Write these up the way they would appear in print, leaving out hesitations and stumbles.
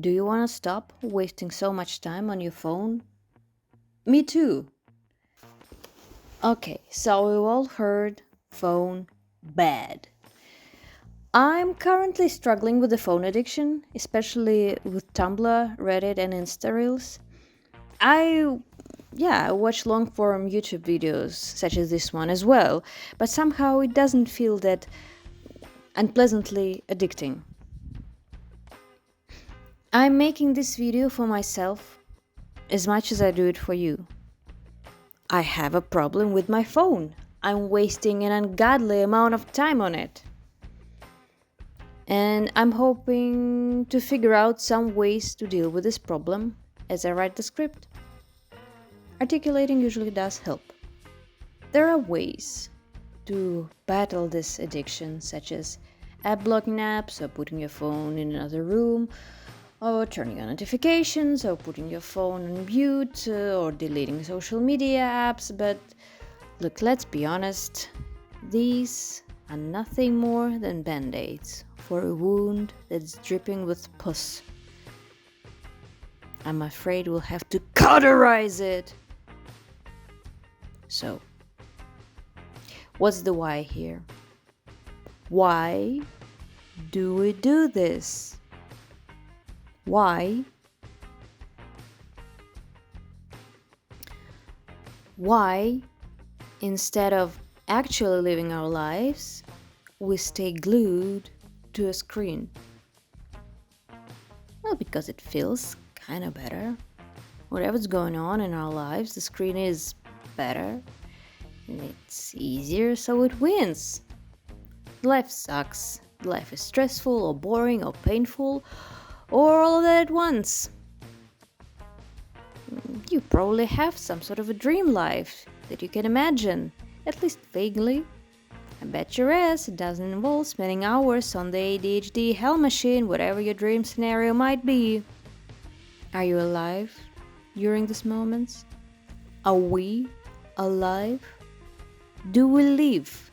Do you want to stop wasting so much time on your phone? Me too. Okay, so we all heard phone bad. I'm currently struggling with the phone addiction, especially with Tumblr, Reddit, and Insta Reels. I I watch long form YouTube videos such as this one as well, but somehow it doesn't feel that unpleasantly addicting. I'm making this video for myself as much as I do it for you. I have a problem with my phone. I'm wasting an ungodly amount of time on it. And I'm hoping to figure out some ways to deal with this problem as I write the script. Articulating usually does help. There are ways to battle this addiction, such as app blocking apps, or putting your phone in another room, or turning on notifications, or putting your phone on mute, or deleting social media apps. But look, let's be honest, these are nothing more than band-aids for a wound that's dripping with pus. I'm afraid we'll have to cauterize it. So, what's the why here? Why do we do this? Why? Why, instead of actually living our lives, we stay glued to a screen? Well, because it feels kind of better. Whatever's going on in our lives, the screen is better and it's easier, so it wins. Life sucks. Life is stressful or boring or painful or all of that at once. You probably have some sort of a dream life that you can imagine, at least vaguely. I bet your ass it doesn't involve spending hours on the ADHD hell machine, whatever your dream scenario might be. Are you alive during these moments? Are we alive? Do we live?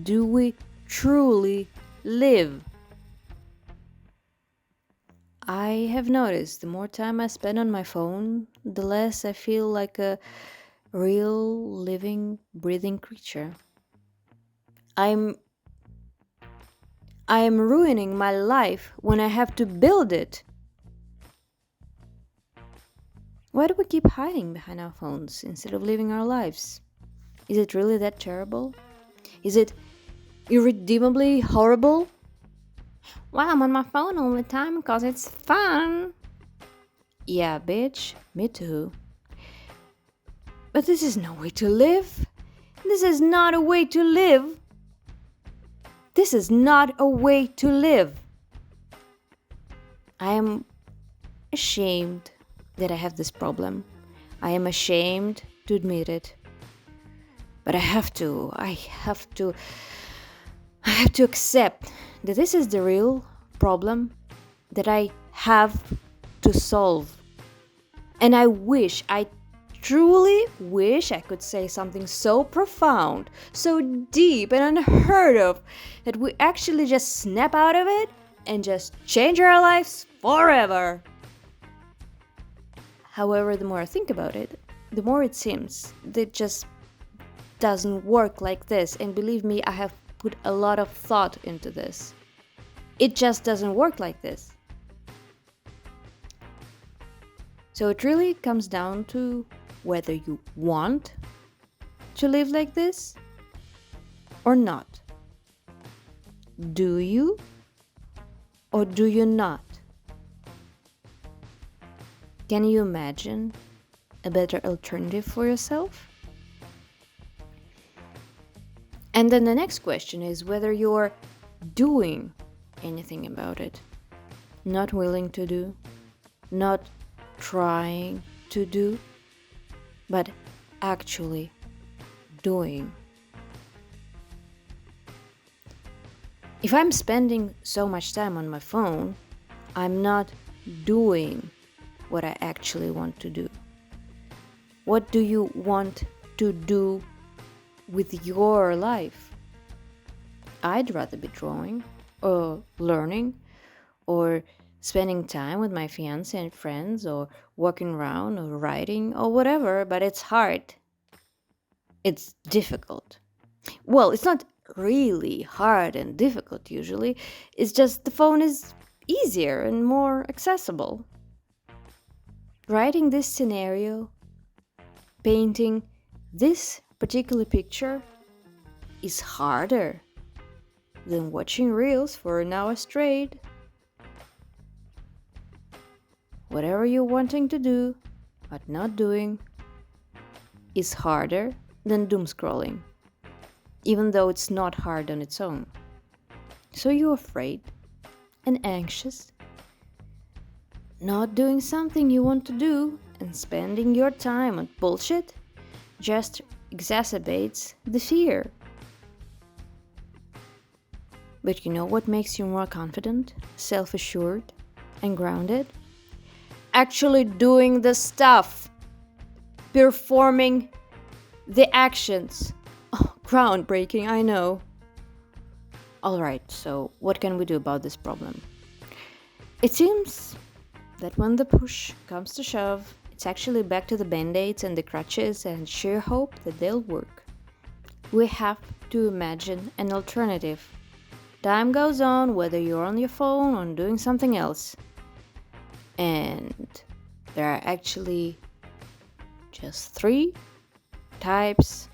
Do we truly live? I have noticed the more time I spend on my phone, the less I feel like a real, living, breathing creature. I'm I am ruining my life when I have to build it. Why do we keep hiding behind our phones instead of living our lives? Is it really that terrible? Is it irredeemably horrible? Well, I'm on my phone all the time because it's fun. Yeah, bitch, me too. But this is no way to live. This is not a way to live. This is not a way to live. I am ashamed that I have this problem. I am ashamed to admit it. But I have to accept that this is the real problem that I have to solve. And I truly wish I could say something so profound, so deep and unheard of that we actually just snap out of it and just change our lives forever. However, the more I think about it, the more it seems that it just doesn't work like this. And believe me, I have put a lot of thought into this. It just doesn't work like this. So it really comes down to whether you want to live like this or not. Do you or do you not? Can you imagine a better alternative for yourself? And then the next question is whether you're doing anything about it. Not willing to do, not trying to do, but actually doing. If I'm spending so much time on my phone, I'm not doing what I actually want to do. What do you want to do with your life? I'd rather be drawing or learning or spending time with my fiance and friends, or walking around, or writing, or whatever, but it's hard. It's difficult. Well, it's not really hard and difficult usually, it's just the phone is easier and more accessible. Writing this scenario, painting this particular picture is harder than watching reels for an hour straight. Whatever you're wanting to do but not doing is harder than doom scrolling, even though it's not hard on its own. So you're afraid and anxious, not doing something you want to do, and spending your time on bullshit just exacerbates the fear. But you know what makes you more confident, self-assured, and grounded? Actually doing the stuff, performing the actions. Oh, groundbreaking, I know. Alright, so what can we do about this problem? It seems that when the push comes to shove, it's actually back to the band-aids and the crutches and sheer hope that they'll work. We have to imagine an alternative. Time goes on, whether you're on your phone or doing something else. And there are actually just 3 types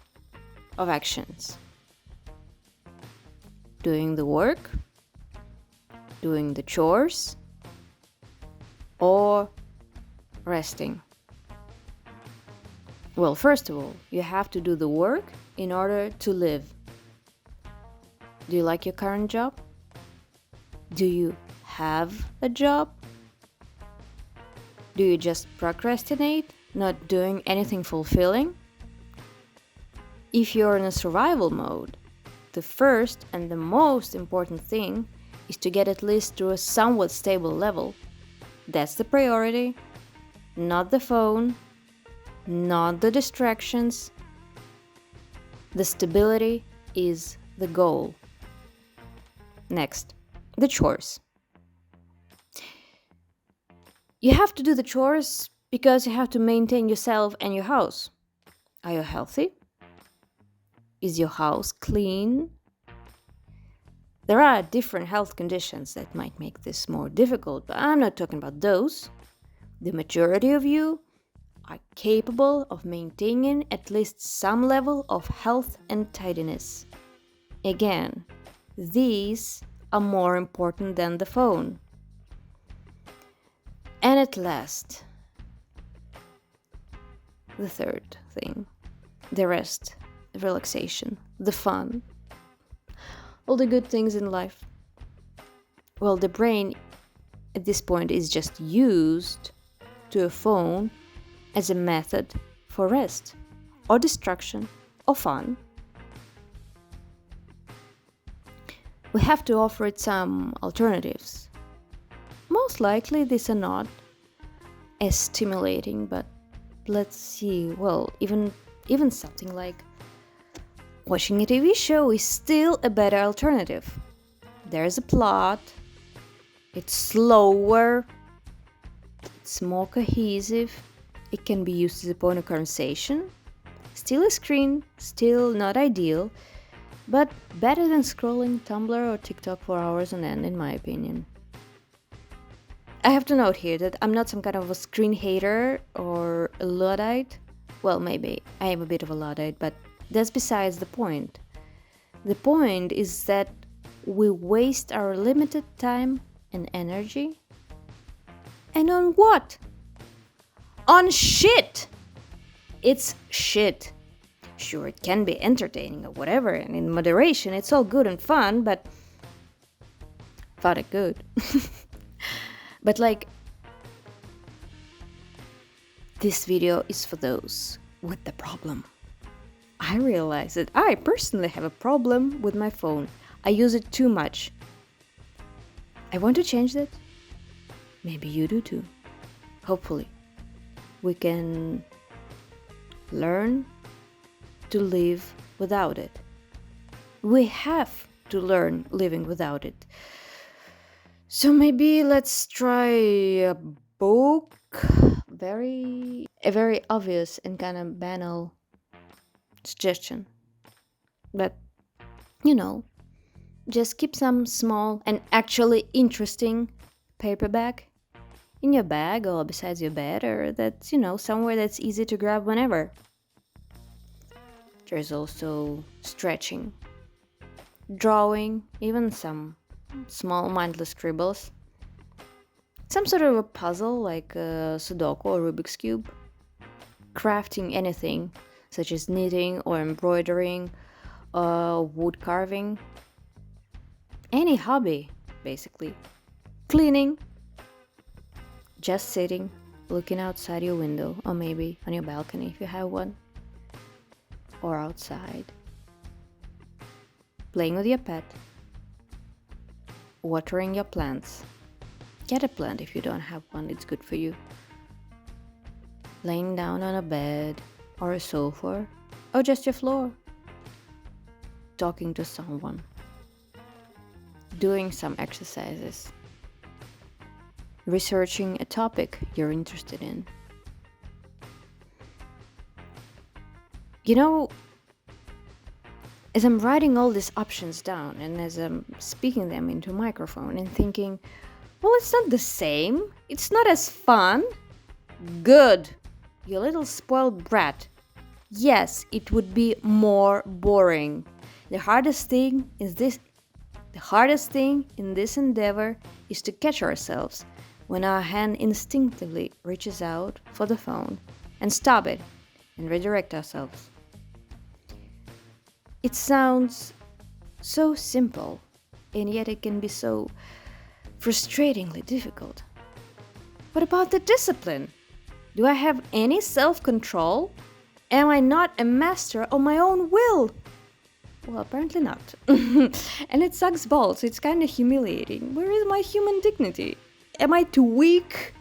of actions: doing the work, doing the chores, or resting. Well, first of all, you have to do the work in order to live. Do you like your current job? Do you have a job? Do you just procrastinate, not doing anything fulfilling? If you're in a survival mode, the first and the most important thing is to get at least to a somewhat stable level. That's the priority, not the phone, not the distractions. The stability is the goal. Next, the chores. You have to do the chores because you have to maintain yourself and your house. Are you healthy? Is your house clean? There are different health conditions that might make this more difficult, but I'm not talking about those. The majority of you are capable of maintaining at least some level of health and tidiness. Again, these are more important than the phone. And at last, the third thing, the rest, the relaxation, the fun, all the good things in life. Well, the brain at this point is just used to a phone as a method for rest, or distraction, or fun. We have to offer it some alternatives. Most likely these are not as stimulating, but let's see, well, even something like watching a TV show is still a better alternative. There's a plot, it's slower, it's more cohesive, it can be used as a point of conversation. Still a screen, still not ideal, but better than scrolling Tumblr or TikTok for hours on end, in my opinion. I have to note here that I'm not some kind of a screen hater or a Luddite. Well, maybe I am a bit of a Luddite, but that's besides the point. The point is that we waste our limited time and energy. And on what? On shit! It's shit. Sure, it can be entertaining or whatever, and in moderation, it's all good and fun, but fun and good. But this video is for those with the problem. I realize that I personally have a problem with my phone. I use it too much. I want to change that. Maybe you do too. Hopefully, we can learn to live without it. We have to learn living without it. So maybe let's try a book. A very obvious and kind of banal suggestion. But you know, just keep some small and actually interesting paperback in your bag or besides your bed, or that's, somewhere that's easy to grab whenever. There's also stretching, drawing, even some small mindless scribbles, some sort of a puzzle like a Sudoku or Rubik's Cube, crafting anything such as knitting or embroidering, wood carving, any hobby basically, cleaning, just sitting, looking outside your window, or maybe on your balcony if you have one, or outside, playing with your pet, watering your plants. Get a plant if you don't have one, it's good for you. Laying down on a bed or a sofa or just your floor. Talking to someone. Doing some exercises. Researching a topic you're interested in. You know, as I'm writing all these options down and as I'm speaking them into a microphone and thinking, well, it's not the same. It's not as fun. Good. You little spoiled brat. Yes, it would be more boring. The hardest thing in this endeavor is to catch ourselves when our hand instinctively reaches out for the phone and stop it and redirect ourselves. It sounds so simple, and yet it can be so frustratingly difficult. What about the discipline? Do I have any self-control? Am I not a master of my own will? Well, apparently not. And it sucks balls. It's kind of humiliating. Where is my human dignity? Am I too weak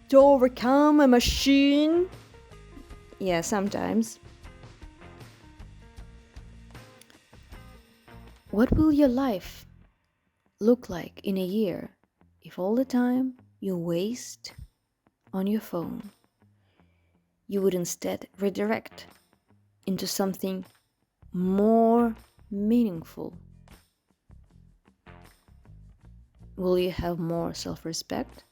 to overcome a machine? Yeah, sometimes. What will your life look like in a year if all the time you waste on your phone, you would instead redirect into something more meaningful? Will you have more self-respect,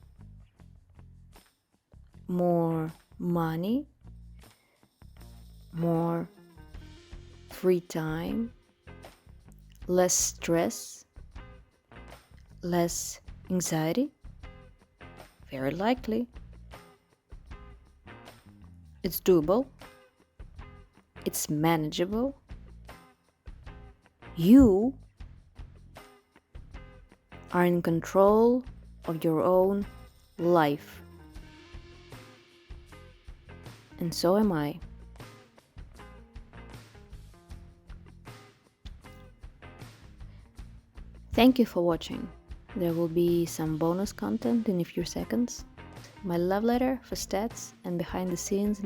more money, more free time, less stress, less anxiety? Very likely. It's doable. It's manageable. You are in control of your own life. And so am I. Thank you for watching. There will be some bonus content in a few seconds. My love letter for stats and behind the scenes